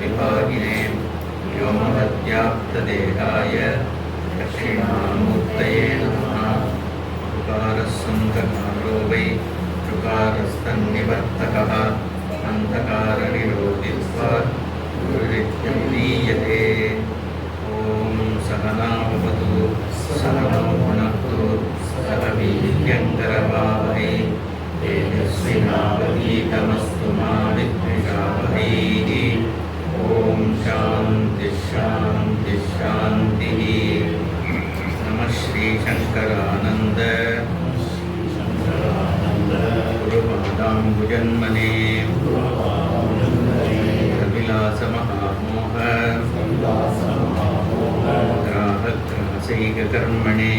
विभागिने व्योमवद्व्याप्तदेहाय दक्षिणामूर्तये नमः। ऋकारस्सन्धकारो वै ऋकारस्तन्निवर्तकः अन्धकारनिरोधित्वात् गुरुरित्यं दीयते। ॐ सहना भवतु सहनौ भुनक्तु सह वीर्यङ्करवावहै तेजस्विनावधीतमस्तु मा विद्विषावहै। ॐ शान्ति शान्ति शान्तिः। नमः श्री शङ्करानन्द गुरुपादाम्बुजन्मने कविलासमहामोह ग्राहग्रासैककर्मणे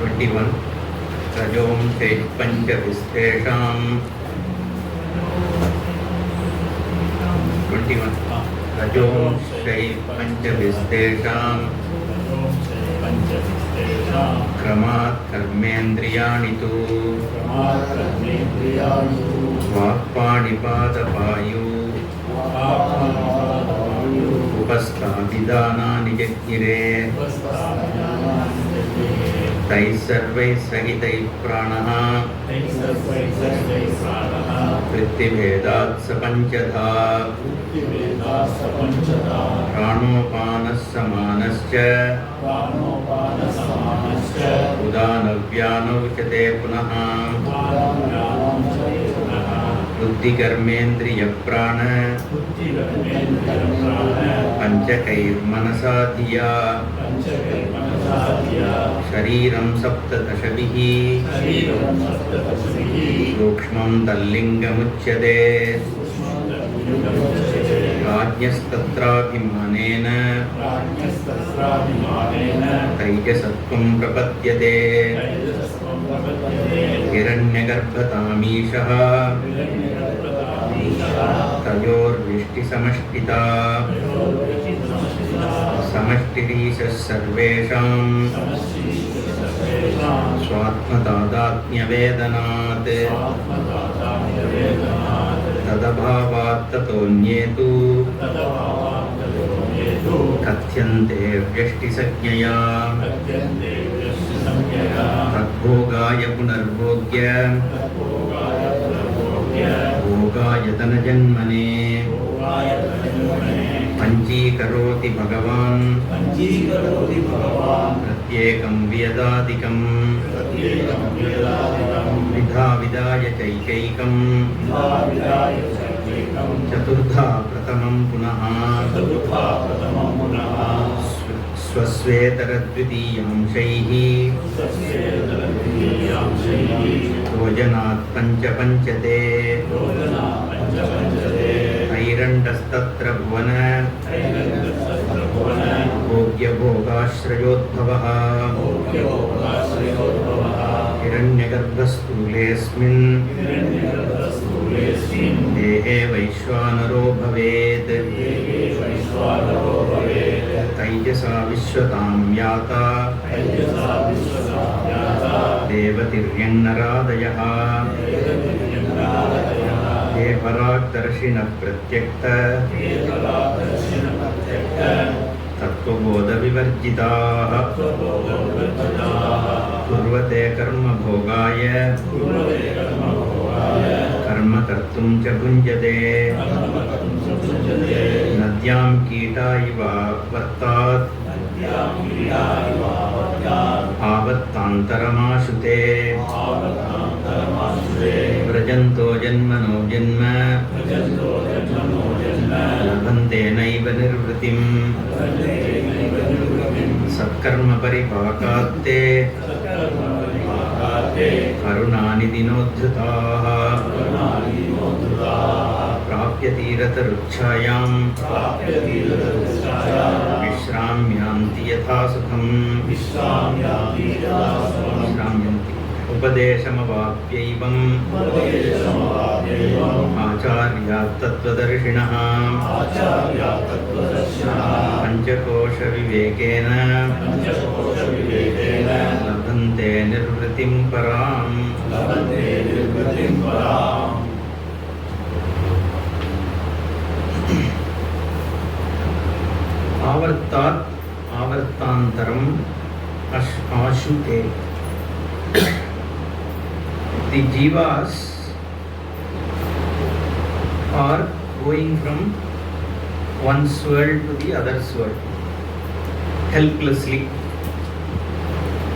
21 रजों चैः पञ्चविस्तेषां 21 रजों चैः पञ्चविस्तेषां क्रमात् कर्मेन्द्रियाणि तु वाक्पाणिपादपायु उपस्थापिदानानि जज्ञिरे। तैः सर्वैः सहितैः प्राणः वृत्तिभेदात् स पञ्चधा प्राणोपानः समानश्च उदानव्यानौ च ते पुनः बुद्धिकर्मेन्द्रियप्राण पञ्चकैर्मनसा धिया शरीरं सप्तदशभिः सूक्ष्मं तल्लिङ्गमुच्यते। राज्ञस्तत्राभिमानेन तैजसत्वं प्रपद्यते। हिरण्यगर्भतामीशः तयोर्विष्टिसमष्टिता समष्टिरीशः सर्वेषां स्वात्मतादात्म्यवेदनात् तदभावात् ततोऽन्येतु कथ्यन्ते व्यष्टिसज्ञया। तद्भोगाय पुनर्भोग्य भोगाय धनजन्मने पञ्चीकरोति भगवान् प्रत्येकं वियदादिकं विधा विदाय चैकैकं चतुर्धा प्रथमं पुनः स्वस्वेतरद्वितीयांशैः योजनात् पञ्चपञ्चते। ऐरण्डस्तत्र भुवन भोग्यभोगाश्रयोद्भवः हिरण्यगर्भस्थूलेऽस्मिन् देहे वैश्वानरो भवेत्। तैजसा विश्वतां याता देवतिर्यङ्नरादयः ते पराग्दर्शिनः प्रत्यक्त तत्त्वबोधविवर्जिताः कुर्वते कर्मभोगाय कर्म कर्तुं च भुञ्जते। नद्यां कीटा इव वर्तात् आवत्तान्तरमाशुते। व्रजन्तो जन्मनो जन्म लभन्ते नैव निर्वृतिं सत्कर्मपरिपाकात्ते करुणानिधिनोद्धताः प्राप्यतीरतरुच्छायां विश्राम्यान्ति यथा सुखम् विश्राम्यन्ति। उपदेशमवाप्यैवम् आचार्यात् तत्त्वदर्शिनः पञ्चकोशविवेकेन लभन्ते निर्वृतिं पराम्। Ashute. The jivas are going from one swirl to the other swirl helplessly.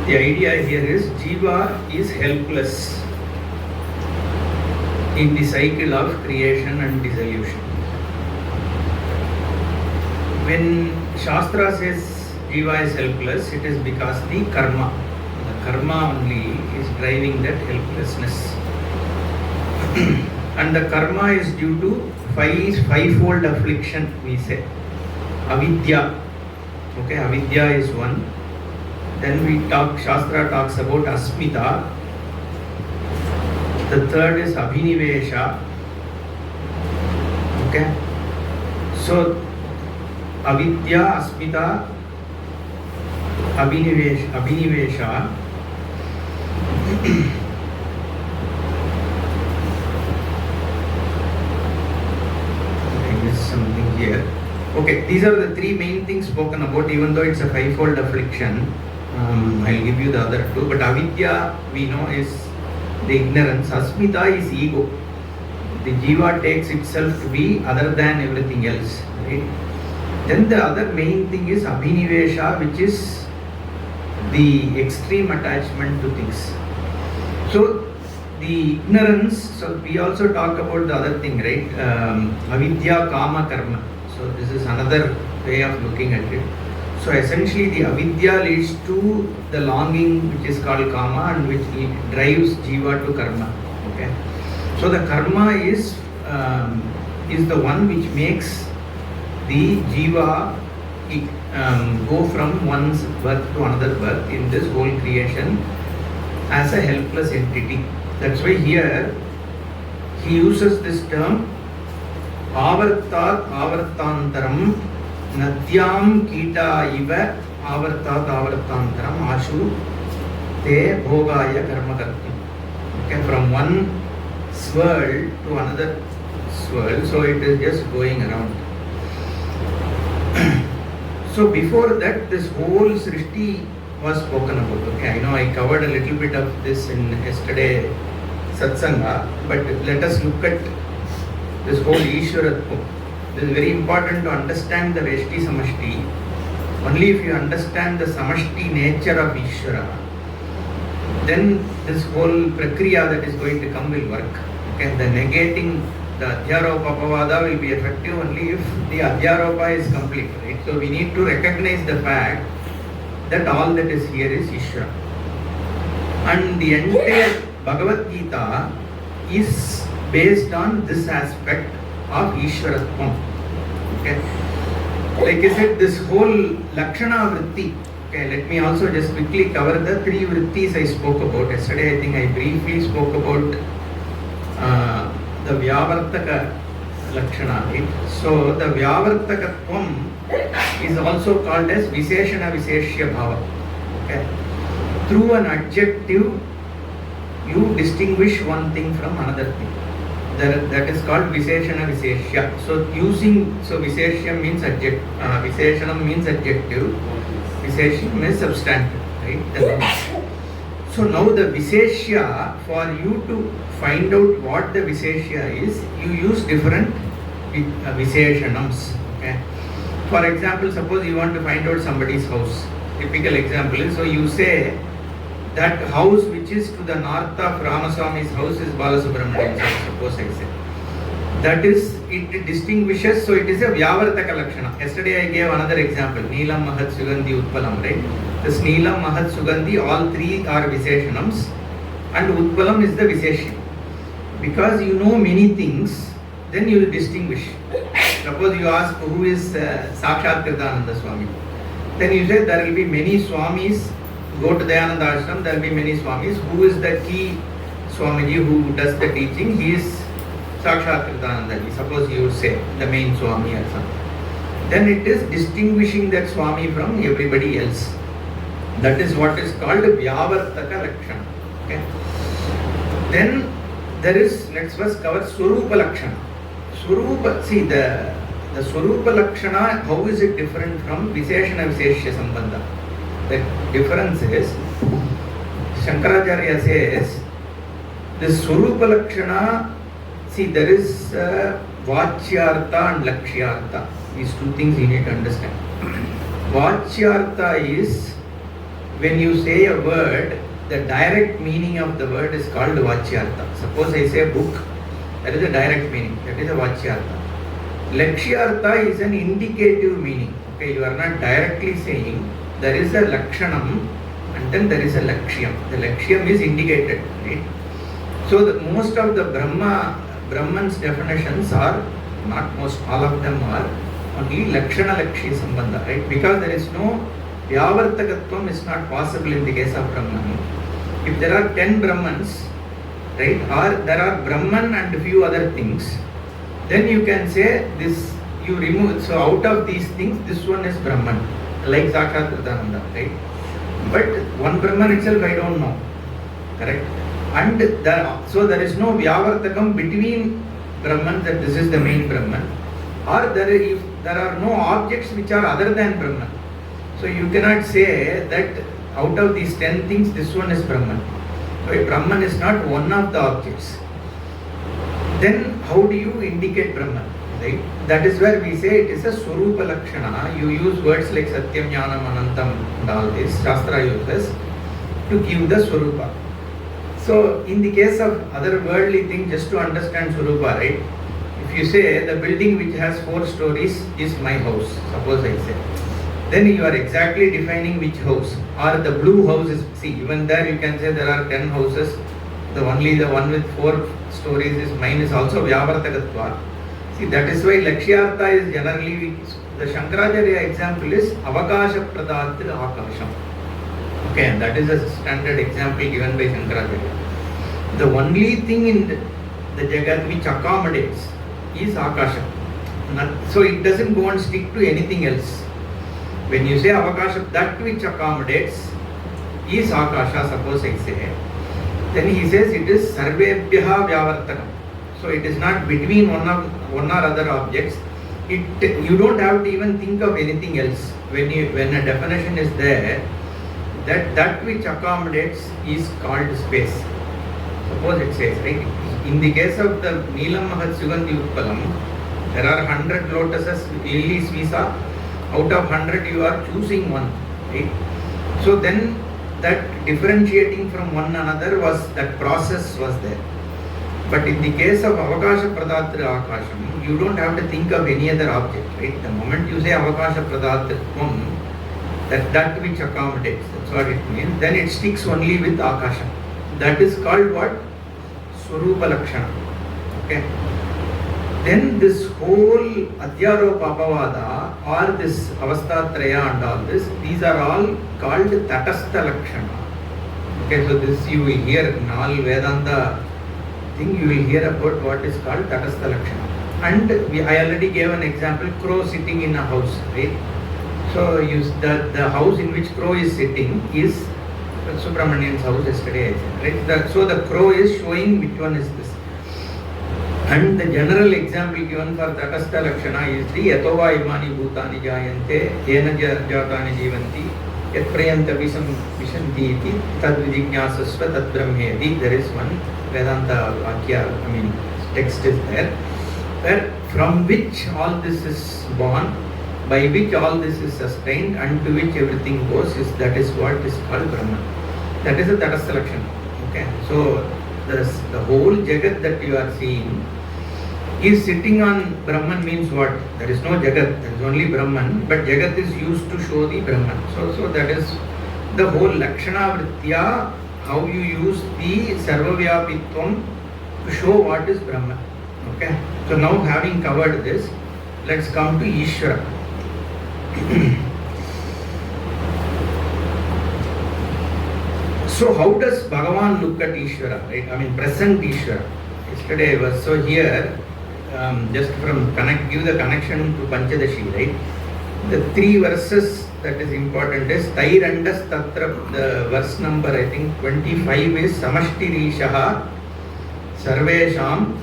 The idea here is jiva is helpless in the cycle of creation and dissolution. When Shastra says jiva is helpless, it is because the karma only is driving that helplessness. And the karma is due to fivefold affliction, we say. Avidya. Okay, avidya is one. Then Shastra talks about asmita. The third is abhinivesha. Okay. So, avidya, asmita, abhinivesha. I missed something here. Okay, these are the three main things spoken about, even though it's a fivefold affliction. I'll give you the other two. But avidya, we know, is the ignorance. Asmita is ego. The jiva takes itself to be other than everything else. Right? Then the other main thing is abhinivesha, which is the extreme attachment to things. So the ignorance, so we also talk about the other thing, right? Avidya, kama, karma. So this is another way of looking at it. So essentially the avidya leads to the longing which is called kama and which drives jiva to karma. Okay. So the karma is the one which makes the jiva go from one birth to another birth in this whole creation as a helpless entity. That's why here he uses this term avartat avartantaram nadyam kita iva avartat avartantaram ashu te bhogaya karma karti. Okay, from one swirl to another swirl, so it is just going around. So before that, this whole Srishti was spoken about. Okay, I know I covered a little bit of this in yesterday Satsanga, but let us look at this whole Ishwaratvam. It is very important to understand the Veshti Samashti. Only if you understand the Samashti nature of Ishvara, then this whole Prakriya that is going to come will work. Okay, the negating the Adhyaropa Apavada will be effective only if the Adhyaropa is complete. Right? So we need to recognize the fact that all that is here is Ishvara. And the entire Bhagavad Gita is based on this aspect of Ishwaratvam. Okay. Like I said, this whole Lakshana Vritti. Okay, let me also just quickly cover the three vrittis I spoke about. Yesterday I think I briefly spoke about the Vyavartaka Lakshana. Right? So the Vyavartakatvam is also called as Visheshana Visheshya Bhava. Okay. Through an adjective, you distinguish one thing from another thing. That is called Visheshana Visheshya. So Visheshya means adjective, Visheshanam means adjective, Visheshya means substantive. Right? So now the Visheshya, for you to find out what the Visheshya is, you use different Visheshanams. Okay? For example, suppose you want to find out somebody's house. Typical example is, so you say that house which is to the north of Ramaswami's house is Balasubramanian's house, suppose I say. That is, it distinguishes, so it is a Vyavartaka Lakshana. Yesterday I gave another example, Neelam, Mahat, Sugandhi, Utpalam, right? This Neelam, Mahat, Sugandhi, all three are Visheshanams and Utpalam is the Visheshya. Because you know many things, then you will distinguish. Suppose you ask who is Sakshat Kritananda Swami. Then you say there will be many Swamis. Go to Dayananda Ashram, there will be many Swamis. Who is the key Swamiji who does the teaching? He is Sakshat Kritananda. Suppose you would say the main Swami or something. Then it is distinguishing that Swami from everybody else. That is what is called Vyavartaka Lakshana. Okay. Then there is, let's first cover Swarupa Lakshana. Swarupa, see the Swarupa Lakshana, how is it different from Visheshana Visheshya Sambandha? The difference is, Shankaracharya says, the Swarupa Lakshana, see there is Vachyartha and Lakshyartha. These two things you need to understand. Vachyartha is when you say a word, the direct meaning of the word is called Vachyartha. Suppose I say book, that is a direct meaning, that is a Vachyartha. Lakshyartha is an indicative meaning. Okay, you are not directly saying there is a Lakshanam and then there is a Lakshyam. The Lakshyam is indicated, right? So most of the Brahman's definitions are, not most, all of them are only Lakshana Lakshya Sambandha, right? Because there is no Vyavartakatvam is not possible in the case of Brahman. If there are 10 Brahmans, right, or there are Brahman and few other things, then you can say this, you remove, so out of these things, this one is Brahman, like Sakshat Kritananda, right? But one Brahman itself I don't know, correct? And so there is no Vyavartakam between Brahman, that this is the main Brahman, or if there are no objects which are other than Brahman. So you cannot say that out of these 10 things, this one is Brahman. So if Brahman is not one of the objects, then how do you indicate Brahman? Right? That is where we say it is a Swarupa Lakshana. You use words like Satyam, Jnanam, Anantam and all this, Shastra uses, to give the Swarupa. So in the case of other worldly things, just to understand Swarupa, right? If you say the building which has 4 stories is my house, suppose I say, then you are exactly defining which house. Or the blue house is, see, even there you can say there are 10 houses, only the one with 4 stories is mine, is also Vyavartakatva. See, that is why Lakshyartha is generally, the Shankaracharya example is Avakasha Pradatra Akasham. Okay, and that is a standard example given by Shankaracharya. The only thing in the Jagat which accommodates is Akasha. So it doesn't go and stick to anything else. When you say Avakasha, that which accommodates is Akasha, suppose I say, then he says it is Sarvebhyaha Vyavartakam. So it is not between one or other objects. You don't have to even think of anything else. When a definition is there, that which accommodates is called space. Suppose it says, right? In the case of the Neelam Mahat Sugandhi Utpalam, there are 100 lotuses, lilies we saw. Out of 100 you are choosing one, right? So then that differentiating from one another that process was there. But in the case of Avakasha Pradatra Akasham, you don't have to think of any other object, right? The moment you say Avakasha Pradatra, that which accommodates, that's what it means, then it sticks only with Akasha. That is called what? Swarupa Lakshana. Okay. Then this whole Adhyaropa Apavada or this Avastatraya and all this, these are all called Tatastha Lakshana. Okay, so this you will hear in all Vedanta thing, you will hear about what is called Tatastha Lakshana. And I already gave an example, crow sitting in a house, right? So the house in which crow is sitting is Subramanian's house yesterday, right? So the crow is showing which one is this. And the general example given for Tatastha Lakshana is the Yatova Imani Bhutani Jayante, Yena Jatani Jivanti, Yat Prayanta Vishanti iti, Tad Vijñāsasva Tad Brahmedi. There is one Vedanta Vakya, text is there, where from which all this is born, by which all this is sustained, and to which everything goes, that is what is called Brahman. That is the Tatastha Lakshana. Okay, so the whole Jagat that you are seeing is sitting on Brahman means what? There is no Jagat, there is only Brahman, but Jagat is used to show the Brahman. So that is the whole Lakshana Vritya, how you use the Sarvavyapitvam to show what is Brahman. Okay, so now having covered this, let's come to Ishvara. So how does Bhagavan look at Ishvara, right? Present Ishvara. Yesterday was, so here, just from give the connection to Panchadashi, right? The 3 verses that is important is Tairandas Tatra, the verse number I think 25 is Samashtirishaha Sarvesham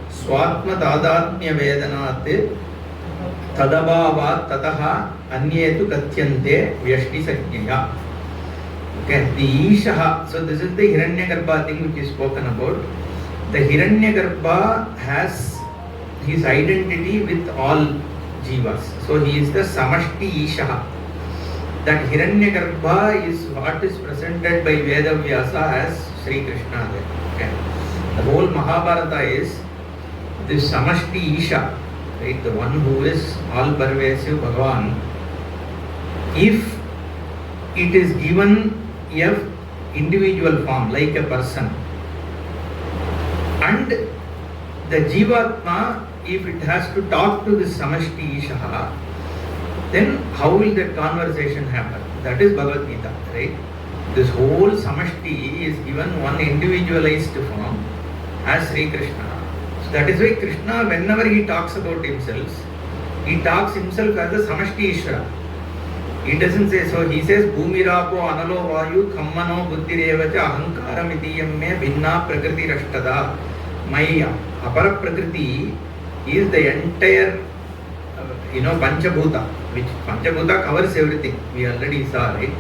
Swatma Tadatmya Vedanat Tadabhavat Tataha Anyetu Katyante Vyashti Sajnaya. Okay, the Ishaha. So this is the Hiranyagarbha thing which is spoken about. The Hiranyagarbha has his identity with all jivas. So he is the Samashti Ishaha. That Hiranyagarbha is what is presented by Vedavyasa as Sri Krishna there. Okay. The whole Mahabharata is this Samashti Isha, right? The one who is all pervasive Bhagavan. If it is given a individual form like a person, and the Jivatma, if it has to talk to this Samashti Isha, then how will that conversation happen? That is Bhagavad Gita, right? This whole Samashti is given one individualized form as Sri Krishna. So that is why Krishna, whenever he talks about himself, he talks himself as a Samashti Ishvara. He doesn't say so. He says Bhumirapo Analo Vayu Kammano Buddhirevacha Ahankaram Idiyam Me Bhinna Prakriti Rashtada. My Apara Prakriti is the entire Panchabhuta, which Panchabhuta covers everything. We already saw, right?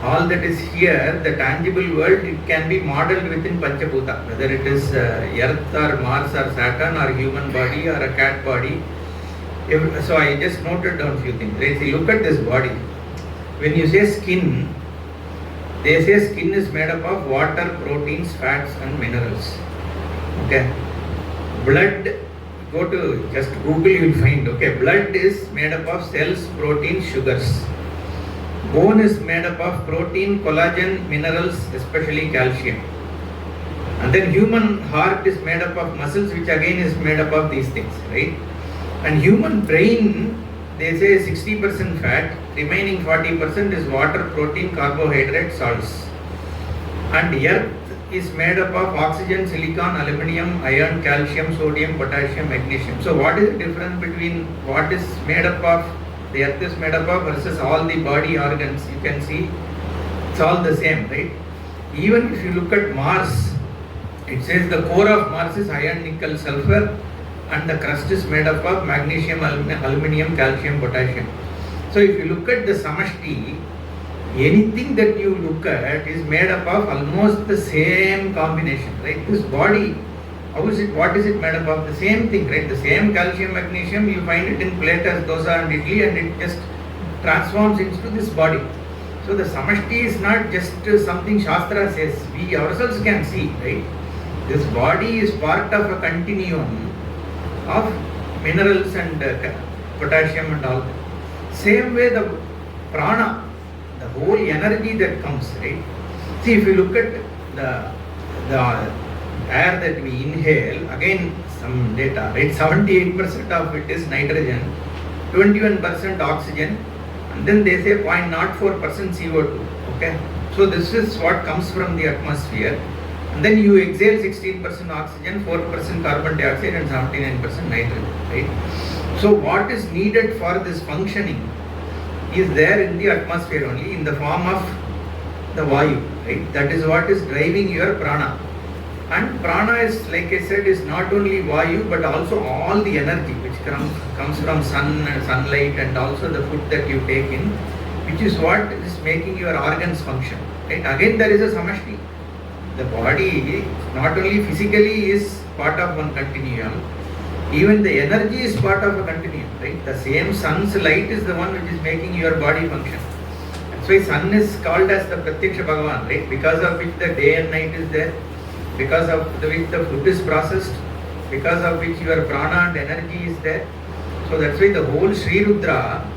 All that is here, the tangible world, it can be modeled within Panchabhuta, whether it is Earth or Mars or Saturn or human body or a cat body. So I just noted down a few things. Right? See, look at this body. When you say skin, they say skin is made up of water, proteins, fats and minerals. Okay. Blood, go to just Google, you will find. Okay. Blood is made up of cells, proteins, sugars. Bone is made up of protein, collagen, minerals, especially calcium. And then human heart is made up of muscles, which again is made up of these things, right? And human brain, they say 60% fat, remaining 40% is water, protein, carbohydrate, salts. And earth is made up of oxygen, silicon, aluminium, iron, calcium, sodium, potassium, magnesium. So what is the difference between what is made up of, the earth is made up of versus all the body organs? You can see it's all the same, right? Even if you look at Mars, it says the core of Mars is iron, nickel, sulfur, and the crust is made up of magnesium, aluminium, calcium, potassium. So if you look at the Samashti, anything that you look at is made up of almost the same combination, right? This body, how is it, what is it made up of? The same thing, right? The same calcium, magnesium, you find it in plate as dosa and idli, and it just transforms into this body. So the Samashti is not just something Shastra says, we ourselves can see, right? This body is part of a continuum of minerals and potassium and all that. Same way the prana, the whole energy that comes, right? See, if you look at the air that we inhale, again some data, right? 78% of it is nitrogen, 21% oxygen, and then they say 0.04% CO2. Okay, so this is what comes from the atmosphere. And then you exhale 16% oxygen, 4% carbon dioxide and 79% nitrogen, right? So what is needed for this functioning is there in the atmosphere only in the form of the Vayu, right? That is what is driving your prana. And prana is, like I said, is not only Vayu but also all the energy which comes from sun and sunlight and also the food that you take in, which is what is making your organs function, right? Again there is a Samashti. The body not only physically is part of one continuum, even the energy is part of a continuum, right? The same sun's light is the one which is making your body function. That's why sun is called as the Pratyaksha Bhagavan, right? Because of which the day and night is there, because of which the food is processed, because of which your prana and energy is there. So that's why the whole Sri Rudra,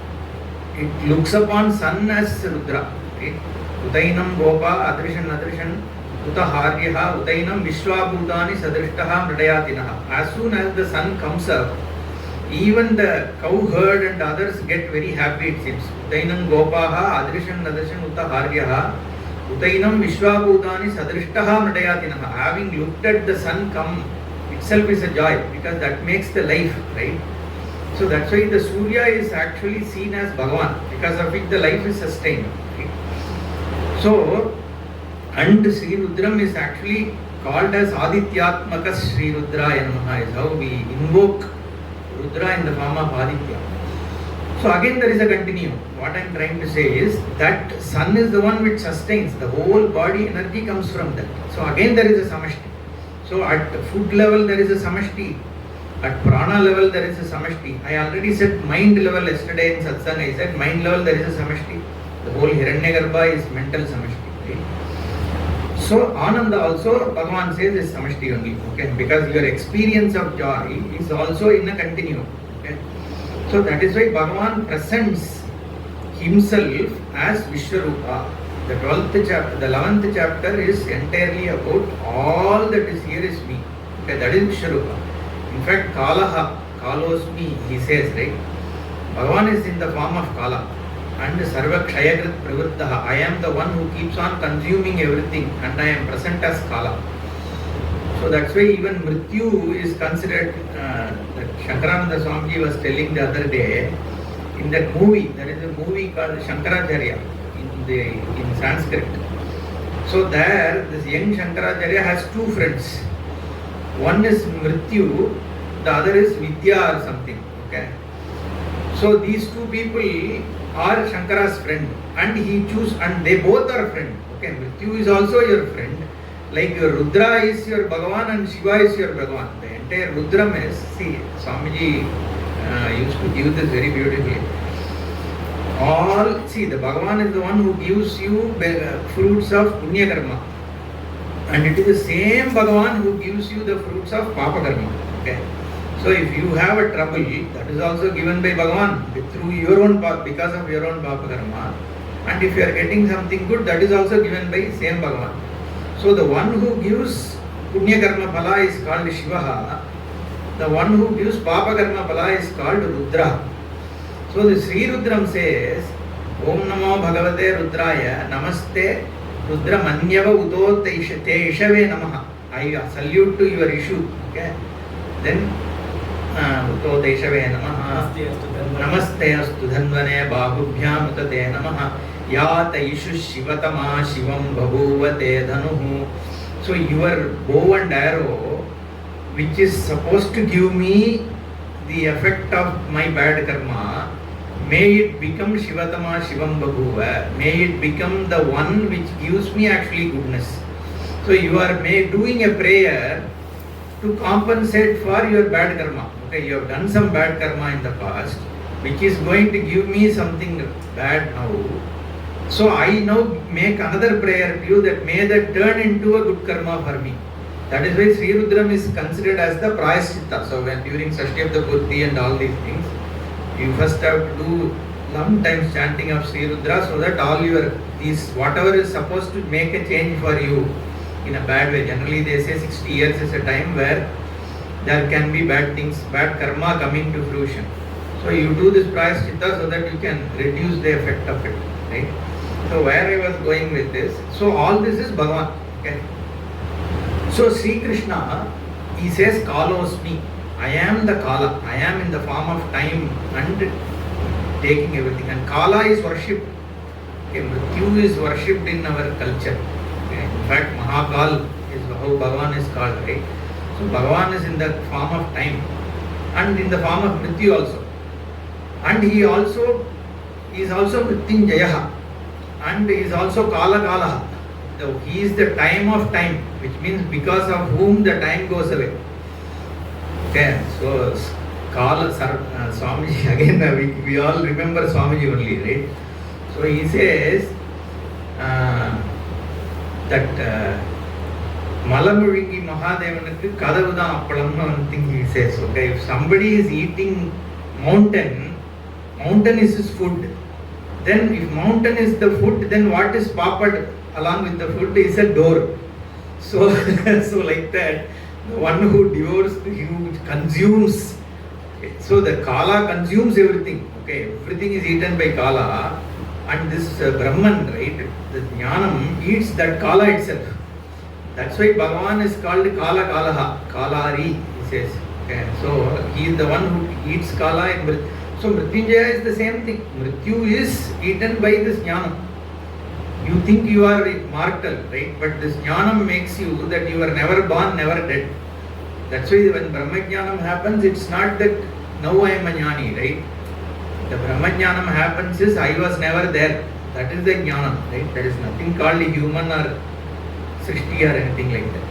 it looks upon sun as Rudra, right? Utainam Gopa Adrishan Adrishan Uta Haryaha Utainam Vishwabhutani Sadrishtaha Mridayatinaha. As soon as the sun comes up, even the cow herd and others get very happy, it seems. Utainam Gopaha Adrishan Adrishan Uta Haryaha Utainam Vishwabhutani Sadrishtaha Mridayatinaha. Having looked at the sun come itself is a joy, because that makes the life, right? So that's why the Surya is actually seen as Bhagavan, because of which the life is sustained, right? So, and Sri Rudram is actually called as Adityatmaka Sri Rudraya Namaha, is how we invoke Rudra in the form of Aditya. So again there is a continuum. What I am trying to say is that sun is the one which sustains. The whole body energy comes from that. So again there is a samashti. So at food level there is a samashti. At prana level there is a samashti. I already said mind level yesterday in satsang. I said mind level there is a samashti. The whole Hiranyagarbha is mental samashti. Right? So Ananda also Bhagavan says is samashti only. Okay? Because your experience of joy is also in a continuum. Okay? So that is why Bhagavan presents himself as Vishwarupa. The 12th chapter, the 11th chapter is entirely about all that is here is me. Okay, that is Vishwarupa. In fact, Kalaha, Kalosmi, he says, right? Bhagavan is in the form of Kala. And Sarva Kshayagrit Pravrittaha. I am the one who keeps on consuming everything and I am present as Kala. So that's why even Mrityu is considered, that Shankarananda Swamiji was telling the other day, in that movie, there is a movie called Shankaracharya in Sanskrit. So there, this young Shankaracharya has two friends. One is Mrityu, the other is Vidya or something. Okay. So these two people are Shankara's friend and he choose, and they both are friend. Okay, Mrityu is also your friend. Like your Rudra is your Bhagavan and Shiva is your Bhagavan. The entire Rudram is, see, Swamiji used to give this very beautifully. See, the Bhagavan is the one who gives you fruits of Punya Karma. And it is the same Bhagavan who gives you the fruits of Papa Karma. Okay. So if you have a trouble, that is also given by Bhagavan through your own, because of your own Papa Karma. And if you are getting something good, that is also given by same Bhagavan. So the one who gives Punya Karma Phala is called Shiva. The one who gives Papa Karma Phala is called Rudra. So the Sri Rudram says, Om Namo Bhagavate Rudraya Namaste Rudra Manyava Udo Te Ishave Namaha. I salute to your issue. Okay. Then Udo Te Ishave Namaha. Namaste Astu Dhanvane Bahubhyam Utate Namaha. Yata Ishu Shivatama Shivam Bhabuvate Dhanuhu. So your bow and arrow, which is supposed to give me the effect of my bad karma, may it become Shivatama Shivam Bhaguva. May it become the one which gives me actually goodness. So you are doing a prayer to compensate for your bad karma. Okay, you have done some bad karma in the past, which is going to give me something bad now. So I now make another prayer to you that may that turn into a good karma for me. That is why Sri Rudram is considered as the Prayaschitta. So when during Sashti of the Purti and all these things, you first have to do long times chanting of Sri Rudra so that all your, these, whatever is supposed to make a change for you in a bad way. Generally they say 60 years is a time where there can be bad things, bad karma coming to fruition. So you do this Prayaschitta so that you can reduce the effect of it. Right? So where I was going with this, so all this is Bhagavan. Okay. So Sri Krishna, he says Kalosmi. I am the Kala. I am in the form of time and taking everything. And Kala is worshipped. Okay, Mrityu is worshipped in our culture. Okay. In fact, Mahakal is how Bhagavan is called, right? So Bhagavan is in the form of time and in the form of Mrityu also. And he is also Mrityunjayaha. And he is also Kala Kalaha. So he is the time of time, which means because of whom the time goes away. Okay, so Kala Swamiji, again we all remember Swamiji only, right? So he says that Malamuringi Mahadevanakku Kadavudam Appalam, one thing he says. Okay, if somebody is eating mountain is his food. Then if mountain is the food, then what is papad along with the food is a door. So, so like that, the one who devours, who consumes. Okay. So the Kala consumes everything. Okay, everything is eaten by Kala, and this Brahman, right, the Jnanam eats that Kala itself. That's why Bhagavan is called Kala Kalaha, Kalari, he says. Okay, so he is the one who eats Kala and so Mrityunjaya is the same thing. Mrityu is eaten by this Jnanam. You think you are mortal, right? But this Jnanam makes you that you are never born, never dead. That's why when Brahma Jnanam happens, it's not that now I am a Jnani, right? The Brahmajnanam happens is I was never there. That is the jnana, right? There is nothing called human or srishti or anything like that.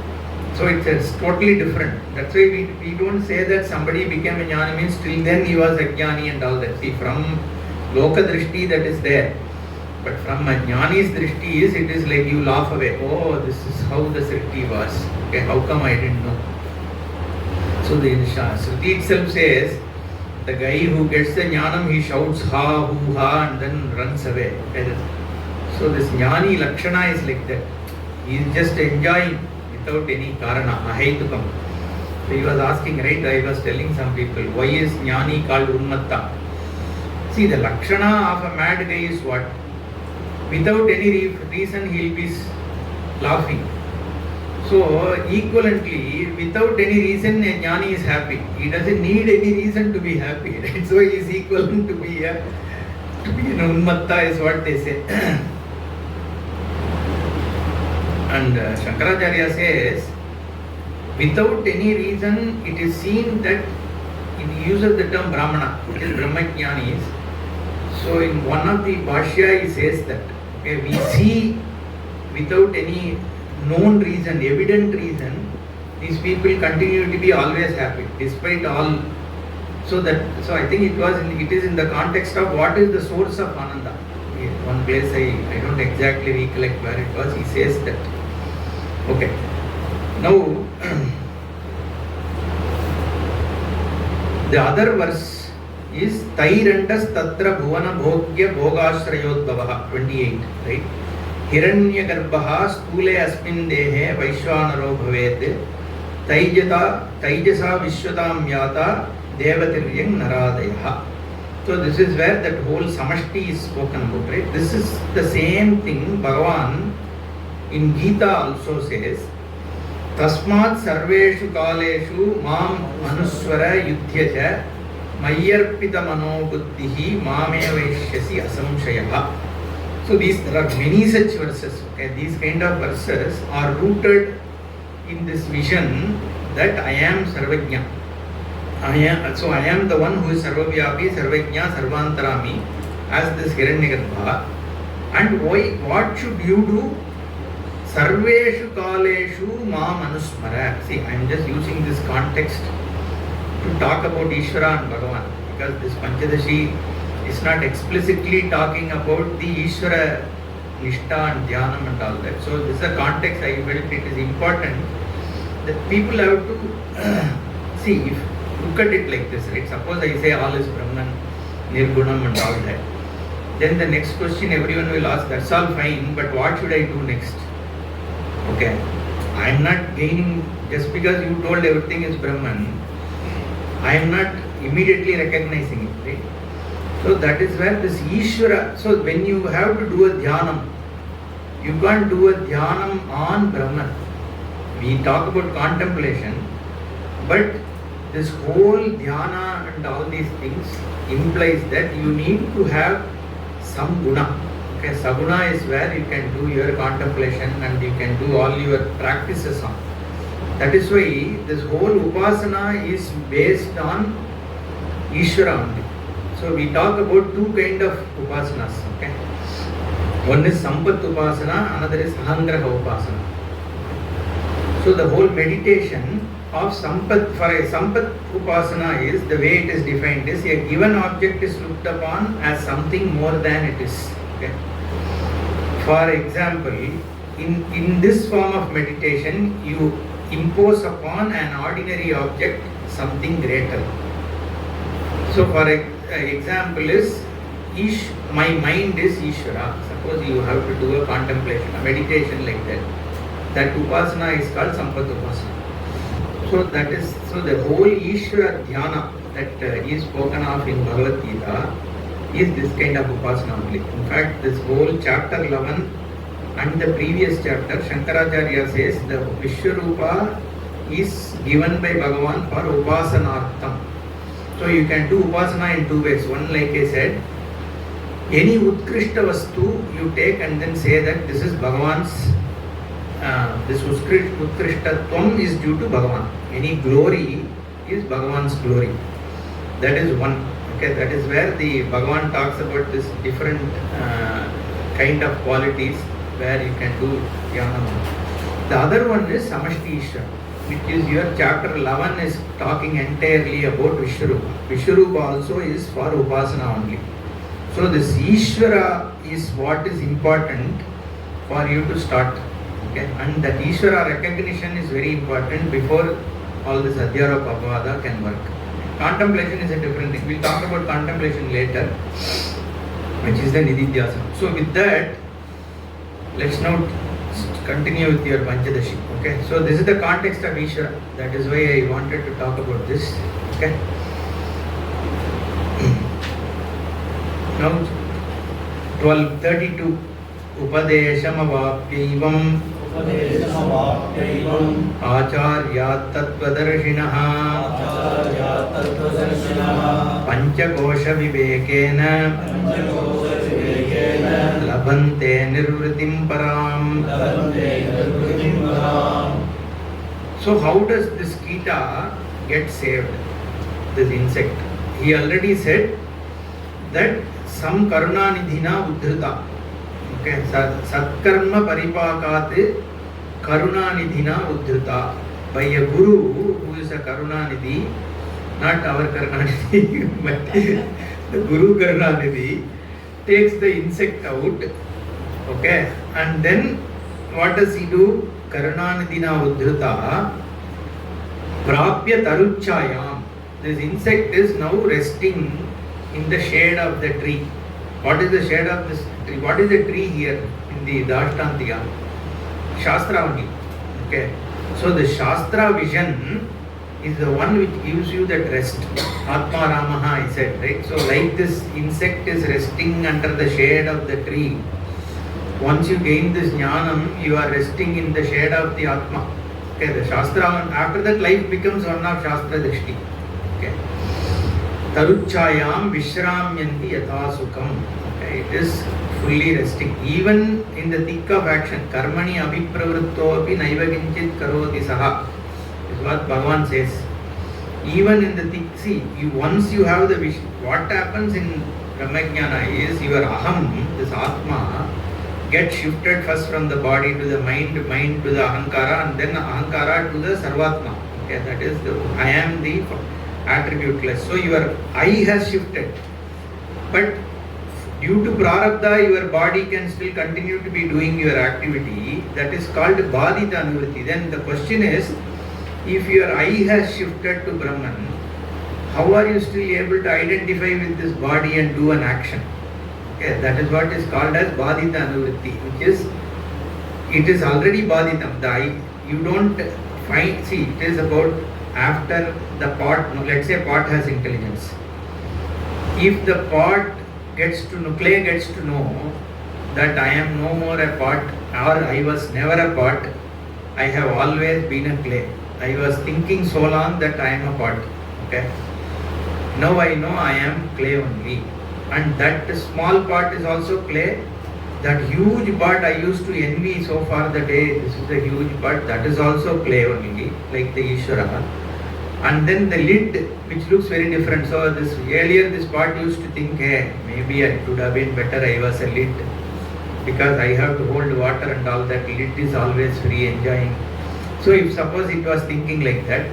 So it's totally different. That's why we don't say that somebody became a jnana means till then he was ajnani and all that. See, from loka drishti that is there. But from a jnani's drishti it is like you laugh away. Oh, this is how the srishti was. Okay, how come I didn't know? So the Shruti itself says, the guy who gets the jnanam, he shouts ha, hoo, ha and then runs away. So this jnani lakshana is like that. He is just enjoying without any karana, ahaitukam. So he was asking, right, I was telling some people, why is jnani called unmatta? See, the lakshana of a mad guy is what? Without any reason he will be laughing. So equivalently, without any reason a jnani is happy. He doesn't need any reason to be happy. Right? So he is equivalent to be an unmatta is what they say. And Shankaracharya says, without any reason, it is seen that he uses the term Brahmana, which is Brahmajnanis. So in one of the Bhashya he says that we see without any known reason, evident reason, these people continue to be always happy despite all. So I think it is in the context of what is the source of Ananda. One place I don't exactly recollect where it was. He says that. Okay. Now the other verse is Tairantas Tatra Bhuvana Bhogya Bhogashtrayodbhavaha 28, right? Hiranyagarbhaha Stule Asmin Dehe Vaishwanaro Bhavet Taijasa Vishwatam Yata Devatiryang Naradayaha. So this is where that whole samashti is spoken about, right? This is the same thing Bhagavan in Gita also says, Tasmat Sarveshu Kaleshu Mam Manuswara Yudhyaja Mayarpita Mano Buddhihi Mame Vaishyasi Asamshayaha. So there are many such verses. Okay? These kind of verses are rooted in this vision that I am Sarvajna. I am the one who is Sarvavyapi, Sarvajna, Sarvantarami as this Hiranyagarbha. And what should you do? Sarveshu Kaleshu Ma Manusmara. See, I am just using this context to talk about Ishvara and Bhagavan, because this Panchadashi is not explicitly talking about the Ishvara Nishtha and Dhyanam and all that. So this is a context I felt it is important that people have to see, if look at it like this, right? Suppose I say all is Brahman, Nirgunam and all that. Then the next question everyone will ask, that's all fine, but what should I do next? Okay, I am not gaining, just because you told everything is Brahman, I am not immediately recognizing it, right? So that is where this Ishvara, so when you have to do a dhyanam, you can't do a dhyanam on Brahman. We talk about contemplation, but this whole dhyana and all these things implies that you need to have some guna. Okay, saguna is where you can do your contemplation and you can do all your practices on. That is why this whole upasana is based on Ishvara only. So we talk about two kind of upasanas. Okay, one is Sampat upasana, another is Ahangraha upasana. So the whole meditation of Sampat, for a Sampat upasana is, the way it is defined is, a given object is looked upon as something more than it is. Okay. For example, in this form of meditation, you impose upon an ordinary object something greater. So for example is, my mind is Ishvara. Suppose you have to do a contemplation, a meditation like that. That upasana is called Sampat upasana. So that is, so the whole Ishvara dhyana that is spoken of in Bhagavad Gita is this kind of upasana only. In fact, this whole chapter 11 and the previous chapter, Shankaracharya says the Vishwarupa is given by Bhagavan for upasanartham. So you can do upasana in two ways. One, like I said, any utkrishta vastu you take and then say that this is Bhagavan's, this utkrishtatvam is due to Bhagavan. Any glory is Bhagavan's glory. That is one. Okay, that is where the Bhagavan talks about this different kind of qualities where you can do Dhyana. The other one is Samashti Ishvara, which is your chapter 11 is talking entirely about Vishwarupa. Vishwarupa also is for Upasana only. So this Ishvara is what is important for you to start. Okay, and that Ishvara recognition is very important before all this Adhyaropa Apavada can work. Contemplation is a different thing. We'll talk about contemplation later, which is the Nididhyasana. So with that, let's now continue with your Panchadashi. Okay, so this is the context of Ishvara. That is why I wanted to talk about this. Okay. Now 1232 Upadeshamavapyaivam Acharya Tattvadarshinaha Panchakosha Vivekena Labhante Nirvritim Param. So how does this Kita get saved? This insect. He already said that some Karunanidhina Uddhrita. Okay, Satkarma Paripakat Karunanidhina Uddhrita. By a guru who is a Karunanidhi, not our Karunanidhi, but the Guru Karunanidhi takes the insect out. Okay, and then what does he do? Karunanidhina Uddhrita Prapya Taruchayam. This insect is now resting in the shade of the tree. What is the shade of this tree? What is the tree here in the Dashtantiya? Shastra only. Okay. So the Shastra vision is the one which gives you that rest. Atma Ramaha, I said, right? So like this insect is resting under the shade of the tree. Once you gain this jnanam, you are resting in the shade of the Atma. Okay, the Shastra, after that life becomes one of Shastra Drishti. Okay. Taruchayam Vishramyanti Yatha Sukham. Okay, it is fully resting. Even in the thick of action, Karmani Abhipravritto Api Naiva Kinchit Karoti Saha is what Bhagavan says. Even in the thick, see, once you have the vision, what happens in Brahmajnana is your Aham, this Atma, gets shifted first from the body to the mind to the Ahankara, and then Ahankara to the Sarvatma. Okay, that is the I am the attributeless. So your I has shifted, but due to prarabdha your body can still continue to be doing your activity. That is called badita anuvritti. Then the question is, if your I has shifted to Brahman, how are you still able to identify with this body and do an action? Okay, that is what is called as badita anuvritti, which is, it is already baditam. The I, you don't find, see, it is about after the pot, let's say pot has intelligence. If the pot gets to know, clay gets to know that I am no more a pot, or I was never a pot, I have always been a clay. I was thinking so long that I am a pot. Okay. Now I know I am clay only. And that small pot is also clay. That huge pot I used to envy so far the day, this is a huge pot, that is also clay only, like the Ishvara. And then the lid, which looks very different. So this earlier this pot used to think, hey, maybe I could have been better, I was a lid, because I have to hold water and all that. Lid is always free, enjoying. So if suppose it was thinking like that,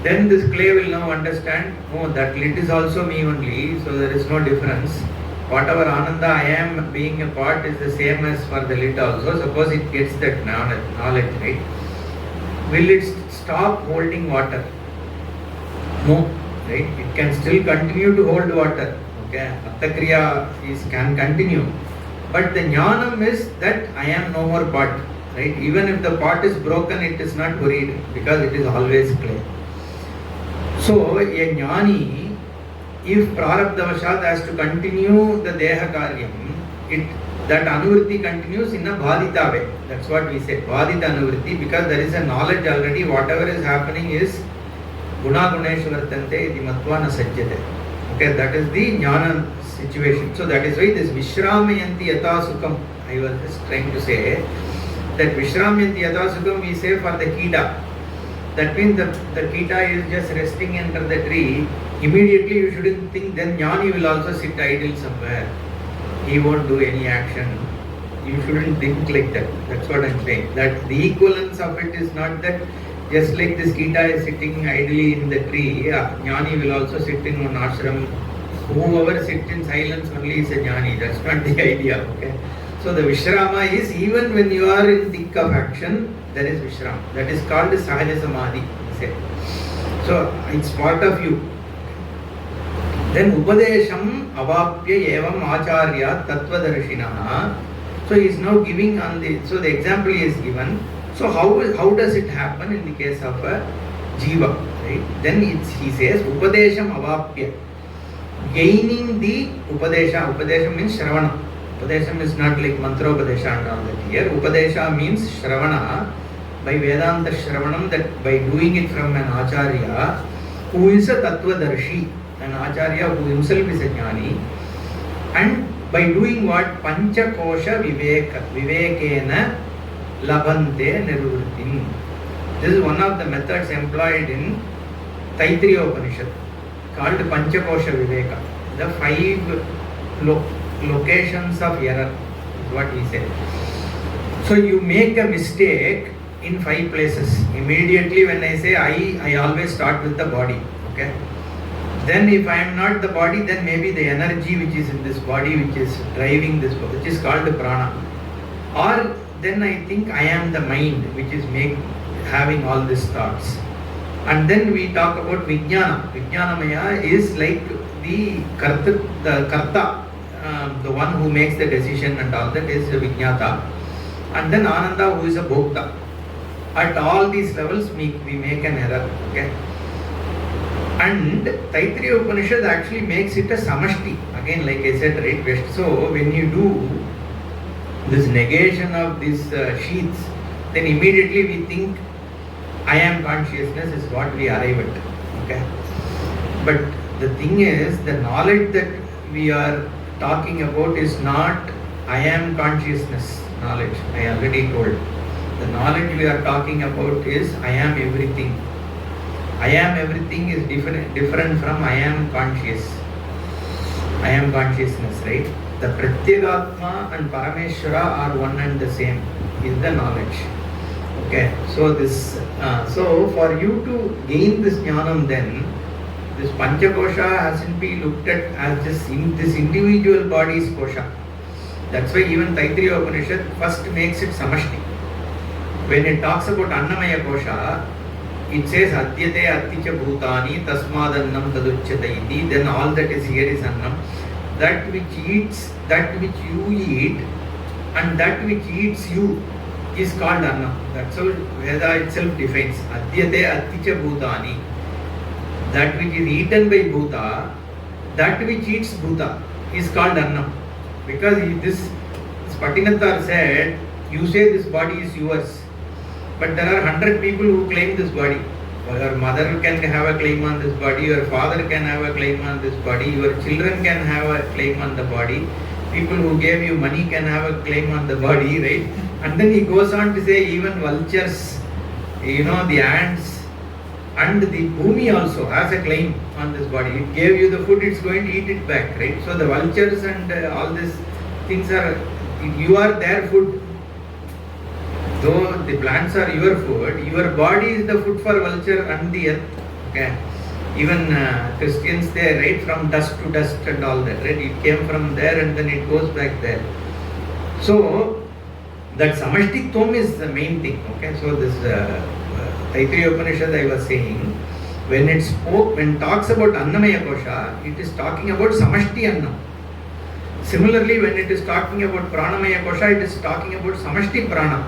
then this clay will now understand, oh, that lid is also me only, so there is no difference. Whatever Ananda I am being a pot is the same as for the lid also. Suppose it gets that knowledge, right? Will it stop holding water? No, right? It can still continue to hold water. Okay, Attakriya can continue. But the jnanam is that I am no more pot. Right? Even if the pot is broken, it is not worried because it is always clay. So, a jnani, if prarabdhavashat has to continue the deha karyam, that anuvritti continues in a bhadita way. That's what we say, bhadita anuvritti, because there is a knowledge already, whatever is happening is guna guneshu vartante iti matva na sajjate. Okay, that is the jnana situation. So that is why this vishramayanti yatha sukham, I was just trying to say, that Vishramyanti Yatha Sukham we say for the Kita. That means the Kita is just resting under the tree. Immediately you shouldn't think, then Jnani will also sit idle somewhere. He won't do any action. You shouldn't think like that. That's what I'm saying. That the equivalence of it is not that just like this Kita is sitting idly in the tree, Jnani will also sit in one ashram. Whoever sits in silence only is a Jnani. That's not the idea. Okay. So the Vishrama is even when you are in thick of action, there is Vishrama. That is called Sahaja Samadhi. So it's part of you. Then Upadesham Avapya Evam Acharya Tattvadarshinaha. So he is now giving on the, so the example is given. So how does it happen in the case of a Jiva? Right? Then he says Upadesham Avapya. Gaining the Upadesha. Upadesha means Shravana. Upadesham is not like Mantropadesha and all that. Here Upadesha means Shravana. By Vedanta Shravanam, that by doing it from an Acharya who is a Tattvadarshi, an Acharya who himself is a Jnani, and by doing what? Panchakosha Vivekena Labhante Nirvritim. This is one of the methods employed in Taittiriya Upanishad called Panchakosha Viveka. The 5 locations of error is what he said. So you make a mistake in 5 places. Immediately when I say I always start with the body. Okay. Then if I am not the body, then maybe the energy which is in this body, which is driving this body, which is called prana. Or then I think I am the mind, which is having all these thoughts. And then we talk about Vijnana. Vijnanamaya is like the Karta, the one who makes the decision and all that is Vijnata. And then Ananda, who is a Bhokta. At all these levels we make an error. Okay. And Taittiriya Upanishad actually makes it a samashti. Again, like I said, right? So when you do this negation of these sheaths, then immediately we think I am consciousness is what we arrive at. Okay. But the thing is, the knowledge that we are talking about is not I am consciousness knowledge. I already told. The knowledge we are talking about is I am everything. I am everything is different from I am conscious. I am consciousness, right? The Pratyagatma and Parameshwara are one and the same is the knowledge. Okay, so so for you to gain this jnanam, then this Panchakosha hasn't been looked at as this individual body's kosha. That's why even Taittiriya Upanishad first makes it samashti. When it talks about Annamaya Kosha, it says Adyate Atticha Bhutani Tasmadannam Taduchyata iti. Then all that is here is Annam. That which eats, that which you eat, and that which eats you is called Annam. That's how Veda itself defines. Adyate Atticha Bhutani. That which is eaten by Bhuta, that which eats Bhuta is called Annam. Because this Patinathar said, you say this body is yours. But there are 100 people who claim this body. Your mother can have a claim on this body, your father can have a claim on this body, your children can have a claim on the body, people who gave you money can have a claim on the body, right? And then he goes on to say even vultures, the ants and the bhumi also has a claim on this body. It gave you the food, it's going to eat it back, right? So the vultures and all these things you are their food. Though the plants are your food, your body is the food for vulture and the earth. Okay. Even Christians, they right from dust to dust and all that, right? It came from there and then it goes back there. So that samashtikvam is the main thing. Okay. So this Taittiriya Upanishad I was saying, when it talks about Annamaya Kosha, it is talking about samashti Annam. Similarly, when it is talking about Pranamaya Kosha, it is talking about samashti Prana.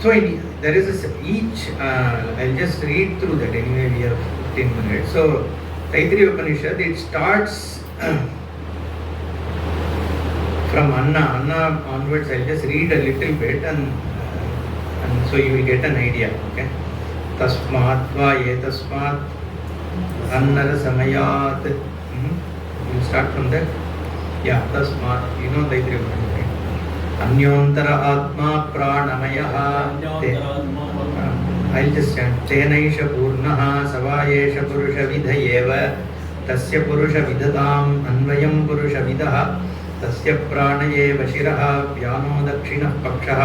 So there is I'll just read through that. Anyway, we have 15 minutes. So Taittiriya Upanishad, it starts from Anna onwards. I'll just read a little bit and so you will get an idea. Okay. Tasmat va etasmat annara samayat. You start from there. Yeah, tasmat. Taittiriya Upanishad. Anyontara Atma Pranamaya. I'll just chant. Tenaisha Purnaha Savayesha Purusha Vidhayeva तस्य पुरुष विदताम् अन्वयं पुरुष विदः तस्य प्राणये वशिरः व्यानो दक्षिणः पक्षः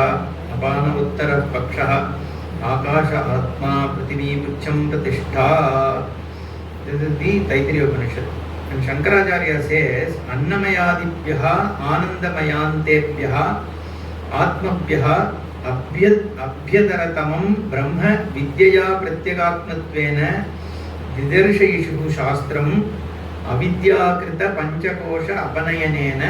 अपान उत्तरः पक्षः आकाश आत्मा पृथिवी पुच्छं प्रतिष्ठा. This is the Taittiriya Upanishad. And Shankaracharya says Annamayadibhyah Anandamayantebyah Atmabhyah Abhyadaratamam Brahma Vidyaya Pratyagaत्मत्वेन Vidarshaishu Shastram Avidyakrita Panchakosha Apanayanena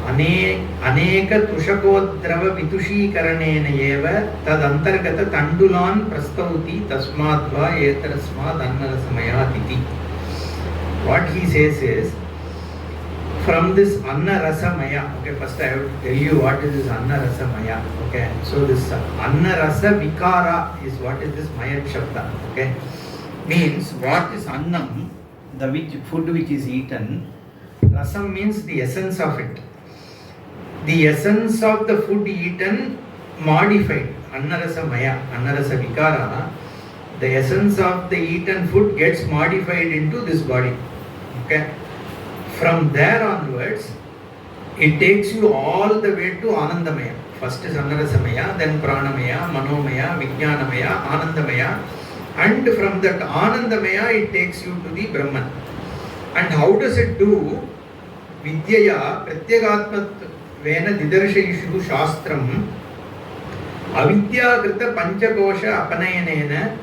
Aneka Tushakodrava Vitushikaranena Eva Tadantargata Tandulan Prastauti Tasmadva Etarasmad Annarasamayatiti. What he says is, from this Anna Rasa Maya, okay, first I have to tell you what is this Anna Rasa Maya, okay. So this Anna Rasa Vikara is what is this Maya Shabda, okay. Means what is Annam, the food which is eaten. Rasam means the essence of it. The essence of the food eaten modified. Anna Rasa Maya, Anna Rasa Vikara, the essence of the eaten food gets modified into this body. Okay. From there onwards, it takes you all the way to Anandamaya. First is Annarasamaya, then Pranamaya, Manomaya, Vijnanamaya, Anandamaya, and from that Anandamaya it takes you to the Brahman. And how does it do? Vidyaya Pratyagaत्मत्वेन Didarshayishu Shastram Avidyakrita Panchakosha Apanayanena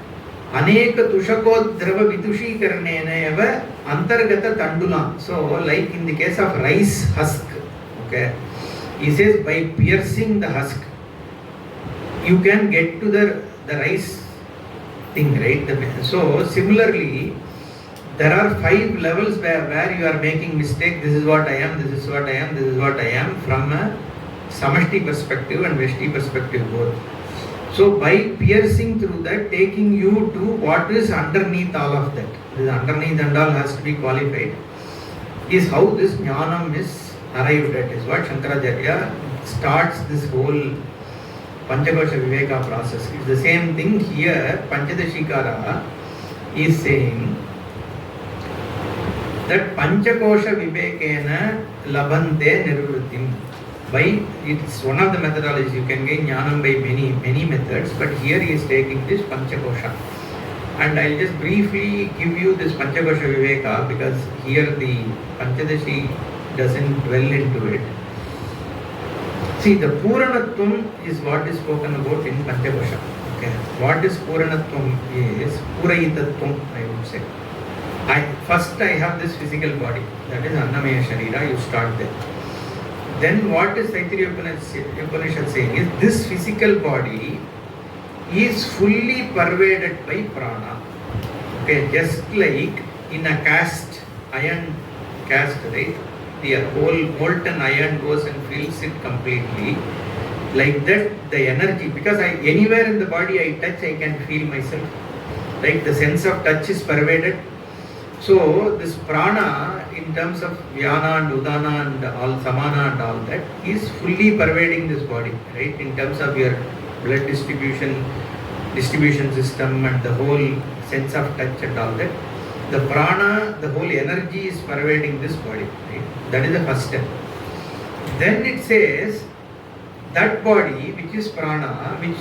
Aneka Tushakodrava Vitushikaranena Eva Antargata Tandulam. So, like in the case of rice husk, okay, he says by piercing the husk, you can get to the rice thing, right? So, similarly, there are 5 levels where you are making mistake. This is what I am, this is what I am, this is what I am, from a Samashti perspective and Veshti perspective both. So by piercing through that, taking you to what is underneath all of that, this underneath and all has to be qualified, is how this jnanam is arrived at, is what Shankaracharya starts this whole Panchakosha Viveka process. It's the same thing here. Panchadashi Chapter is saying that Panchakosha Vivekena Labhante Nirvrittim. By it's one of the methodologies. You can gain jnanam by many methods, but here he is taking this Panchakosha. And I'll just briefly give you this Panchakosha Viveka because here the Panchadashi doesn't dwell into it. See, the Puranatvam is what is spoken about in Panchakosha. Okay. What is Puranatvam is Puraitatvam, I would say. First I have this physical body, that is Annamaya Sharira, you start there. Then what is Taittiriya Upanishad saying is this physical body is fully pervaded by prana. Okay, just like in a iron cast, right? The whole molten iron goes and fills it completely. Like that, the energy, because anywhere in the body I touch, I can feel myself. Right? The sense of touch is pervaded. So this prana, in terms of Vyana and Udana and all Samana and all that, is fully pervading this body, right? In terms of your blood distribution system and the whole sense of touch and all that. The prana, the whole energy is pervading this body, right? That is the first step. Then it says that body, which is prana, which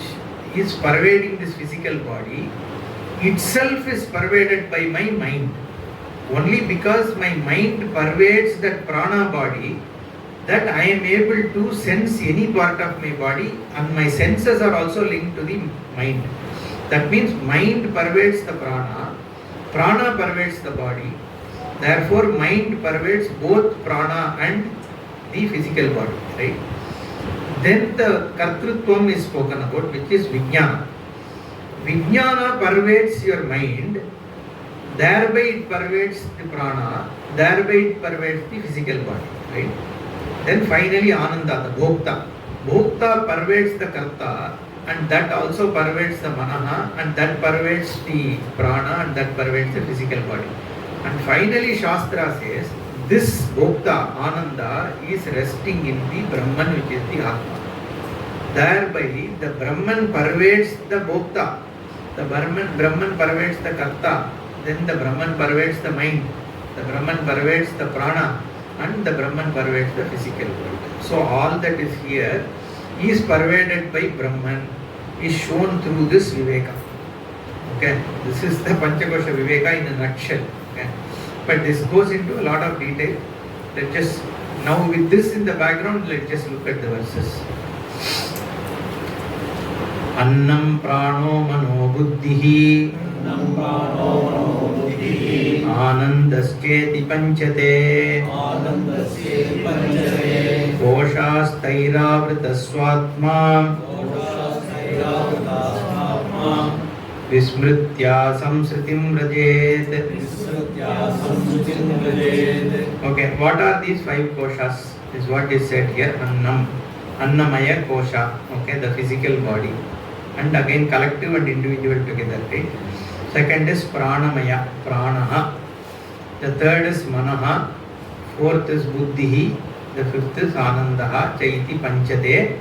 is pervading this physical body, itself is pervaded by my mind. Only because my mind pervades that prana body, that I am able to sense any part of my body, and my senses are also linked to the mind. That means mind pervades the prana pervades the body, therefore mind pervades both prana and the physical body, right? Then the Kartrutvam is spoken about, which is Vijnana. Vijnana pervades your mind, thereby it pervades the prana, thereby it pervades the physical body, right? Then finally Ananda, the Bhokta. Bhokta pervades the Karta, and that also pervades the Manaha, and that pervades the prana, and that pervades the physical body. And finally Shastra says, this Bhokta, Ananda, is resting in the Brahman, which is the Atma. Thereby the Brahman pervades the Bhokta, the Brahman pervades the Karta, then the Brahman pervades the mind, The Brahman pervades the prana and the Brahman pervades the physical world. So all that is here is pervaded by Brahman, is shown through this Viveka. Okay, this is the Panchakosha Viveka in a nutshell. Okay, but this goes into a lot of detail. Let's just, now with this in the background, let's just look at the verses. Annam prano mano buddhihi Anandascheti panchate Koshastairavrita swatma Vismritya samsritim rajet. Okay, what are these 5 koshas? Is what is said here. Annam, Annamaya kosha. Okay, the physical body. And again collective and individual together. Right? Second is pranamaya, pranaha. The third is manaha. Fourth is buddhihi. The fifth is anandaha. Chaiti panchate.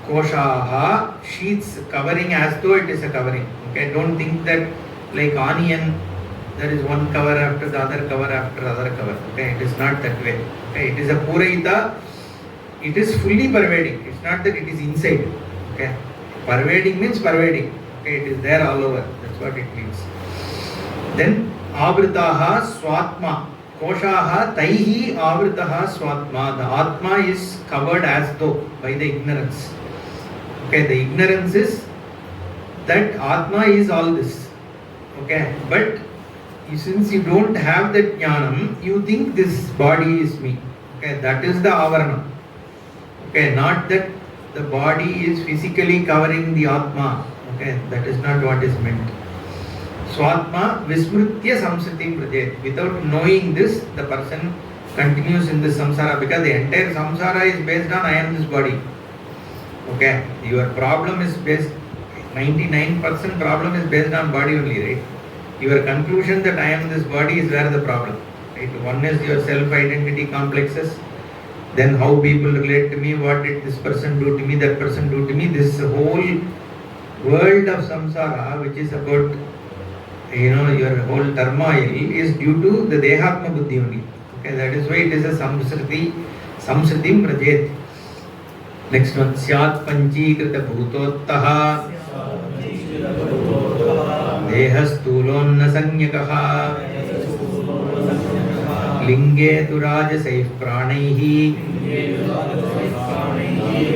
Koshaha. Sheets covering as though it is a covering. Okay, don't think that like onion, there is one cover after the other cover after other cover. Okay, it is not that way. Okay, it is a purayita. It is fully pervading. It's not that it is inside. Okay, pervading means pervading. Okay, it is there all over. That's what it means. Then avritaha swatma. Koshaha taihi avritaha swatma. The atma is covered as though by the ignorance. Okay, the ignorance is that atma is all this. Okay, but since you don't have that jnanam, you think this body is me. Okay, that is the avarana. Okay, not that the body is physically covering the atma. Okay, that is not what is meant. Swatma vismritya samsritim prajet. Without knowing this, the person continues in this samsara, because the entire samsara is based on I am this body. Okay, your problem is based, 99% problem is based on body only, right? Your conclusion that I am this body is where the problem. Right? One is your self-identity complexes. Then how people relate to me, what did this person do to me, that person do to me. This whole world of samsara, which is about, your whole turmoil, is due to the dehatma buddhi only. Okay, that is why it is a samsritim prajet. Next one, syat panchikrita bhutottaha dehastulonna sanyakaha linge tu rajasaif pranaihi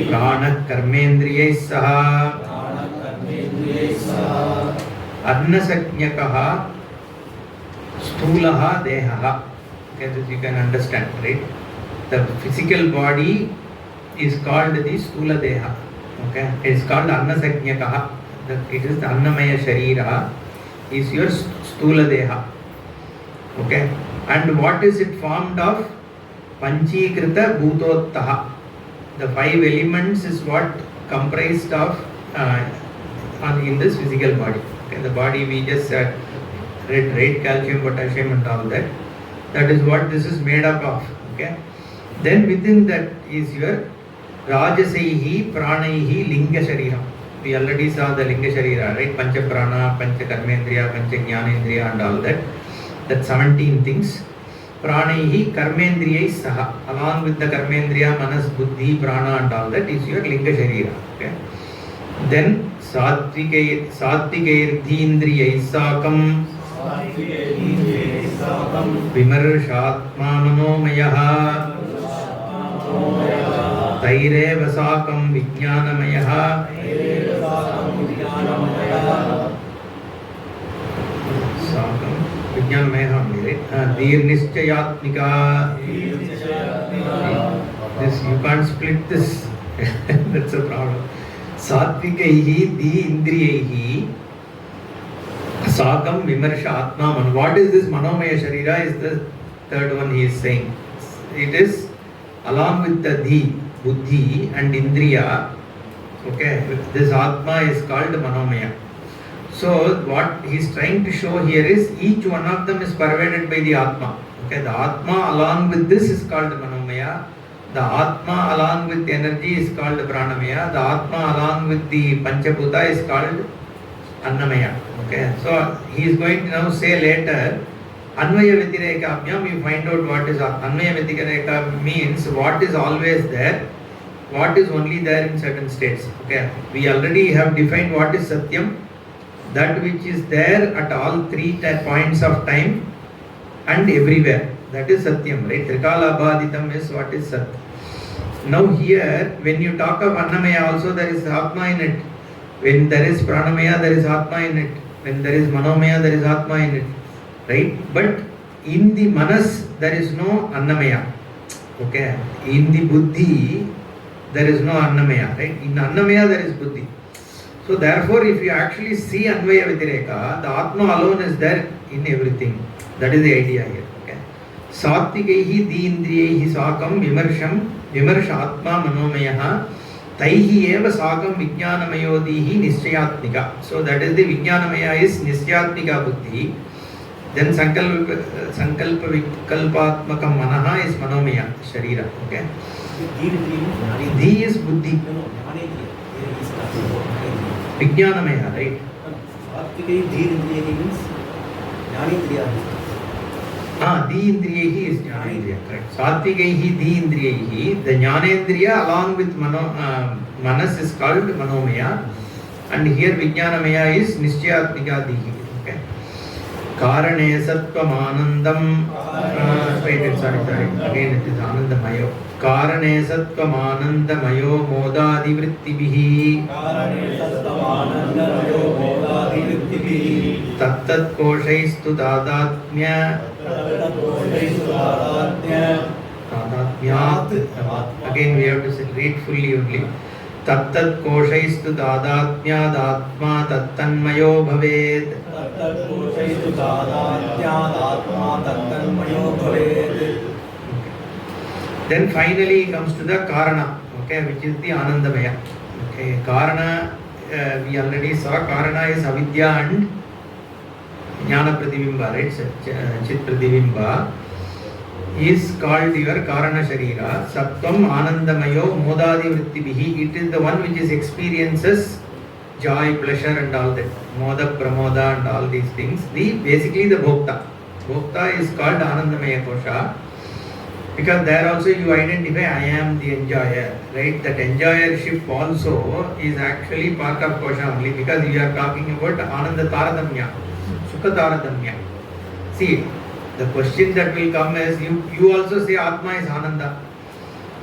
prana karmendriyais saha annasajñakaha stulaha dehaha. Okay, this you can understand, right? The physical body is called the stula deha. Okay, it is called annasajñakaha. It is the annamaya sharira is your stula deha. Okay, and what is it formed of? Panchikrita bhutottaha. The 5 elements is what comprised of in this physical body. Okay, the body we just read, right? Calcium, potassium and all that. That is what this is made up of. Okay, then within that is your rajasaihi pranaihi linga sharira. We already saw the linga sharira, right? Pancha prana, pancha karmendriya, pancha jnanendriya and all that. That 17 things. Pranaihi karmendriyai saha. Along with the karmendriya, manas, buddhi, prana and all that is your linga sharira. Okay. Then sattvikairdhindriyai sakam vimarshatma manomayaha taireva sakam vijnanamayaha sakam vijnanamayaha, right? Dhirnischayatmika. This you can't split this. That's a problem. Sattvikaihi di indriyaihi sakam vimarsha atma. What is this manomaya sharira is the third one he is saying. It is along with the dhi, buddhi and indriya. Okay, this atma is called manomaya. So what he is trying to show here is each one of them is pervaded by the atma. Okay, the atma along with this is called manomaya. The atma along with energy is called pranamaya. The atma along with the panchabhuta is called annamaya. Okay, so he is going to now say later Anvaya Vyatireka you find out what is Anvaya Vyatireka means what is always there, what is only there in certain states. Okay, we already have defined what is Satyam, that which is there at all three points of time and everywhere. That is Satyam, right? Trikala Abhaditam is what is Sat. Now here, when you talk of Annamaya also, there is Atma in it. When there is Pranamaya, there is Atma in it. When there is Manomaya, there is Atma in it. Right? But in the Manas, there is no Annamaya. Okay? In the Buddhi, there is no Annamaya. Right? In Annamaya, there is Buddhi. So therefore, if you actually see Anvaya Vyatireka, the Atma alone is there in everything. That is the idea here. Okay? Satvikaihi Dindriyehi Sakam Vimarsha Atma Manomayaha Taihi Eva Sakam Vijnanamayodihi Nischayatmika. So that is the Vijnanamaya is Nischayatmika Buddhi. Then Sankalpa Vikalpatmakam Manaha is Manomaya Sharira. Okay? Dhi is Buddhi. Vijnanamaya, right? Di Indriyehi is Jnanendriya, correct. Satvikaihi Di Indriyehi, the Jnanendriya along with Manas is called Manomaya, and here Vijnanamaya is Nischayatmika Dihi. Okay. Karane Sattvam Anandam, sorry, again it is Anandamayo. Karane Sattvam Anandamayo Modadi Vrittibihi. Tattat Koshaistu Tadatmya. Again we have to read fully only. Tattat Koshaistu Tadatmya Atma Tattanmayo Bhaved. Then finally comes to the Karana, okay, which is the Anandamaya. Okay, Karana, we already saw Karana is Avidya and Jnana Pratibimba, right? Chit Pratibimba is called your Karana Sharira. Sattvam Anandamayo Modadi Vrittibihi. It is the one which is experiences joy, pleasure and all that. Moda, Pramoda and all these things. Basically the Bhokta. Bhokta is called Anandamaya Kosha. Because there also you identify I am the enjoyer, right? That enjoyership also is actually part of Kosha only, because you are talking about Ananda Taradamya, Sukha Taradamya. See, the question that will come is, you also say Atma is Ananda.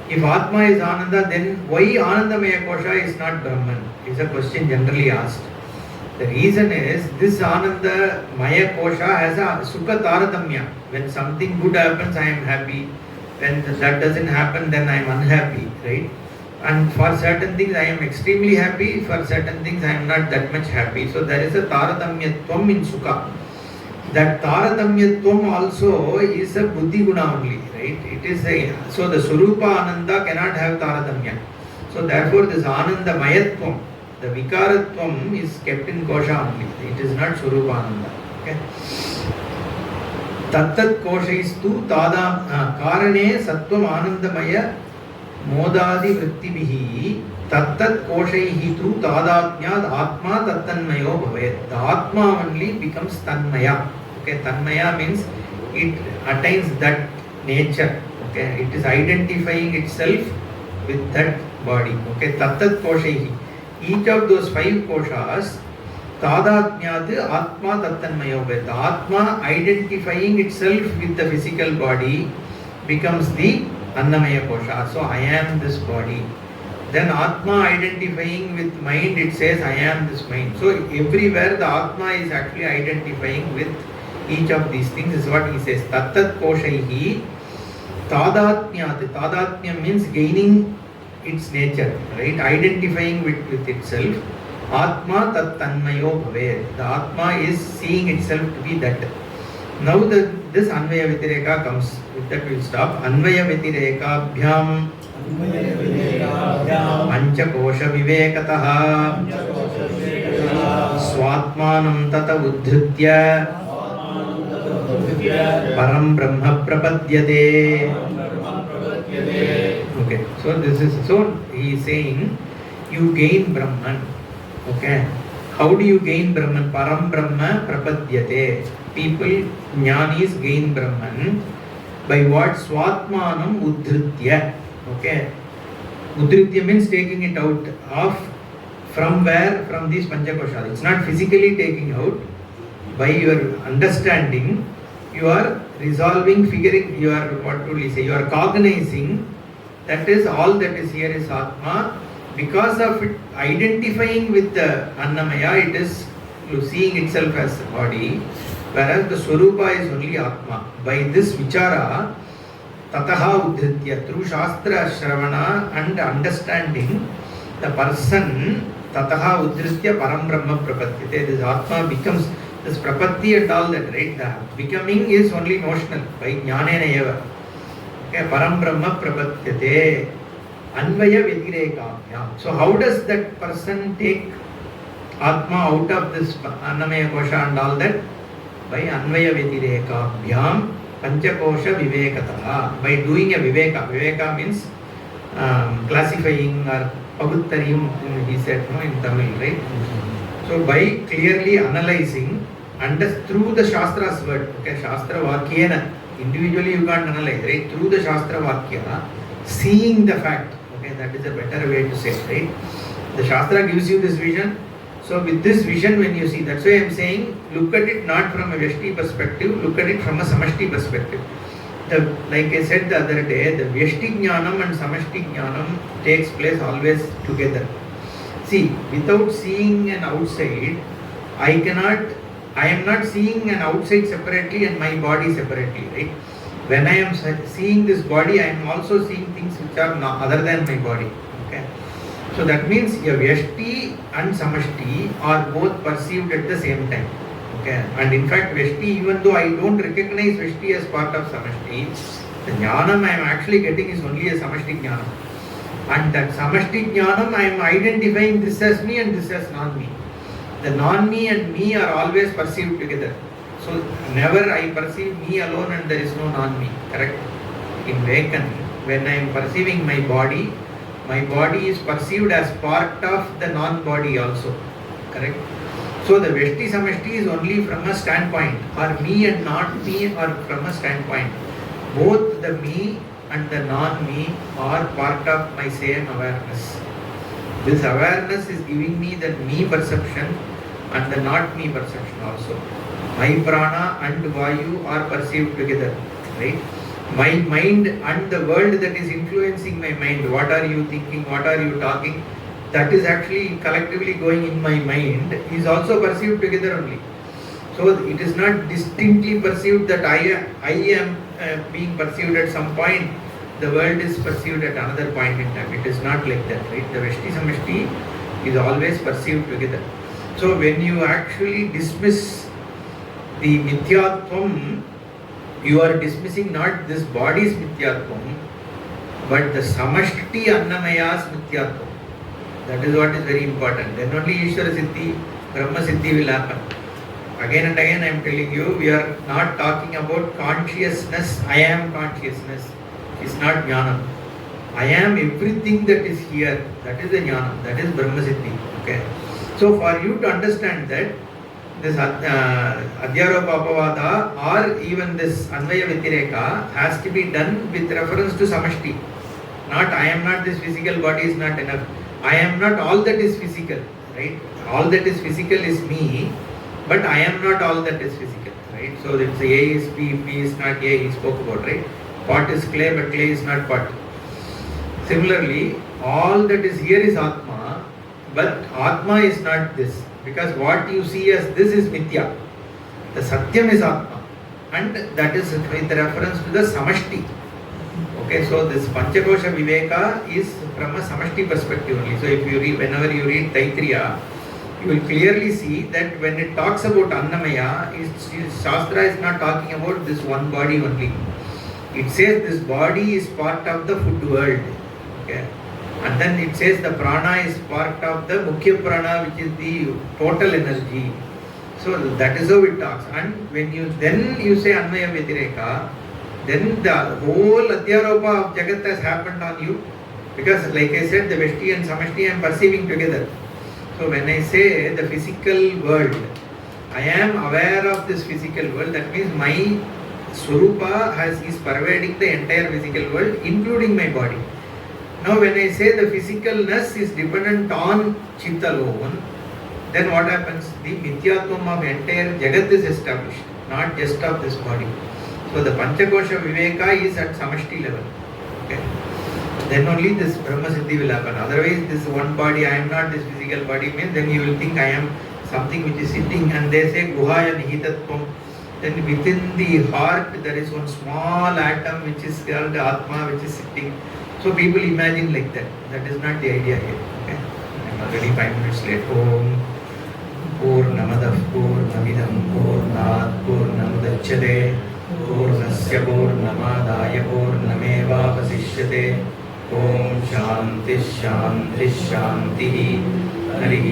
If Atma is Ananda, then why Anandamaya Kosha is not Brahman? It's a question generally asked. The reason is, this Ananda Maya Kosha has a Sukha Taradamya. When something good happens, I am happy. When that doesn't happen, then I am unhappy, right? And for certain things I am extremely happy, for certain things I am not that much happy. So there is a Taradamyatvam in Sukha. That Taradamyatvam also is a Buddhi Guna only, right? It is so the Surupa Ananda cannot have Taradamya. So therefore this Ananda Mayatvam, the Vikaratvam is kept in Kosha only. It is not Surupa Ananda. Okay? Tattat Koshaistu Tada Karane Sattvam Anandamaya Modadi Vrittibihi Tattat Koshaihi tu Tadatmyad Atma Tattanmayo Bhaved. The Atma only becomes Tanmaya. Okay, Tanmaya means it attains that nature. Okay, it is identifying itself with that body. Okay, Tattat Koshaihi. Each of those 5 koshas, Tadatmyad Atma Tattanmayo Bhaved. The Atma identifying itself with the physical body becomes the Annamaya Kosha. So I am this body. Then Atma identifying with mind, it says I am this mind. So everywhere the Atma is actually identifying with each of these things. Is what he says. Tattat Koshaihi Tadatmyat. Tadatmya means gaining its nature, right? Identifying with itself. Atma tat tanmayo bhaved. The Atma is seeing itself to be that. Now this Anvaya Vyatireka comes. With that we will stop. Anvaya Vyatireka Bhyam Panchakosha Vivekataha Swatmanam Tata Uddhritya Param Brahma Prapadyate. Okay, so he is saying you gain Brahman. Okay, how do you gain Brahman? Param Brahma Prapadyate. people, jnanis, gain Brahman by what? Swatmanam udhritya. Okay. Udhritya means taking it out of, from where? From these Panchakoshas. It's not physically taking out. By your understanding, you are resolving, figuring, you are, what would we say, you are cognizing that is all that is here is Atma. Because of it identifying with the Annamaya, it is seeing itself as body, whereas the Swarupa is only Atma. By this Vichara, Tataha Udhritya, through Shastra Shravana and understanding, the person Tataha Udhritya Param Brahma Prapatyate. This Atma becomes this Prapatti and all that, right? The becoming is only notional by Jnanena Eva. Okay, Param Brahma Prapatyate Anvaya Vyatirekabhyam. So how does that person take Atma out of this Annamaya Kosha and all that? By Anvaya Vyatirekabhyam Panchakosha Vivekataha. By doing a Viveka. Viveka means classifying or Paguttarium, he said, no, in Tamil, right? So by clearly analyzing through the Shastra's word, okay, Shastra Vakyena, individually you can't analyze, right? Through the Shastra Vakya, seeing the fact, okay, that is a better way to say, right? The Shastra gives you this vision. So with this vision, when you see, that's why I am saying, look at it not from a Vyashti perspective, look at it from a Samashti perspective. Like I said the other day, the Vyashti Jnanam and Samashti Jnanam takes place always together. See, without seeing an outside, I am not seeing an outside separately and my body separately, right? When I am seeing this body, I am also seeing things which are not other than my body. Okay. So that means a Vyashti and Samashti are both perceived at the same time. Okay. And in fact, Vyashti, even though I don't recognize Vyashti as part of Samashti, the Jnanam I am actually getting is only a Samashti Jnanam. And that Samashti Jnanam, I am identifying this as me and this as non-me. The non-me and me are always perceived together. So never I perceive me alone and there is no non-me. Correct? In Vekan, when I am perceiving my body is perceived as part of the non-body also. Correct? So the Vyashti Samashti is only from a standpoint, or me and not me are from a standpoint. Both the me and the non-me are part of my same awareness. This awareness is giving me that me perception and the not me perception also. My prana and vayu are perceived together, right? My mind and the world that is influencing my mind, what are you thinking, what are you talking, that is actually collectively going in my mind, is also perceived together only. So it is not distinctly perceived that I am being perceived at some point, the world is perceived at another point in time. It is not like that, right? The Vyashti Samashti is always perceived together. So when you actually dismiss the Mithyatvam, you are dismissing not this body's Mithyatvam, but the Samashti Annamaya's Mithyatvam. That is what is very important. Then only Ishvara Siddhi, Brahma Siddhi will happen. Again and again I am telling you, we are not talking about consciousness. I am consciousness. It's not Jnanam. I am everything that is here. That is the Jnanam. That is Brahma Siddhi. Okay. So for you to understand that, this Adhyaropapavada or even this Anvaya Vyatireka has to be done with reference to Samashti. Not I am not this physical body is not enough. I am not all that is physical. Right? All that is physical is me, but I am not all that is physical. Right? So it's A is P, P is not A, he spoke about, right? Pot is clay, but clay is not pot. Similarly, all that is here is Atma, but Atma is not this. Because what you see as this is Mithya. The Satyam is Atma. And that is with reference to the Samashti. Okay, so this Panchakosha Viveka is from a Samashti perspective only. So if you read, whenever you read Taittiriya, you will clearly see that when it talks about Annamaya, Shastra is not talking about this one body only. It says this body is part of the food world. Okay. And then it says the prana is part of the Mukhya prana, which is the total energy. So that is how it talks. And when you say Anvaya Vyatireka, then the whole Adhyaropa of Jagat has happened on you. Because like I said, the Vyashti and Samashti I am perceiving together. So when I say the physical world, I am aware of this physical world. That means my Swarupa is pervading the entire physical world, including my body. Now when I say the physicalness is dependent on Chitta alone, then what happens? The Mithyatvam of entire Jagat is established, not just of this body. So the Panchakosha Viveka is at Samashti level. Okay? Then only this Brahma Siddhi will happen. Otherwise, this one body, I am not this physical body, means then you will think I am something which is sitting, and they say Guhaya Nihitatvam. Then within the heart there is one small atom which is called Atma, which is sitting. So people imagine like that. That is not the idea here. Okay? I'm already 5 minutes late. Om Purnamadav Purnamidam Purnat Purnamudachyate Purnasya Purnamadaya Purnameva Vasishyate Om Shanti Shanti Shanti Hari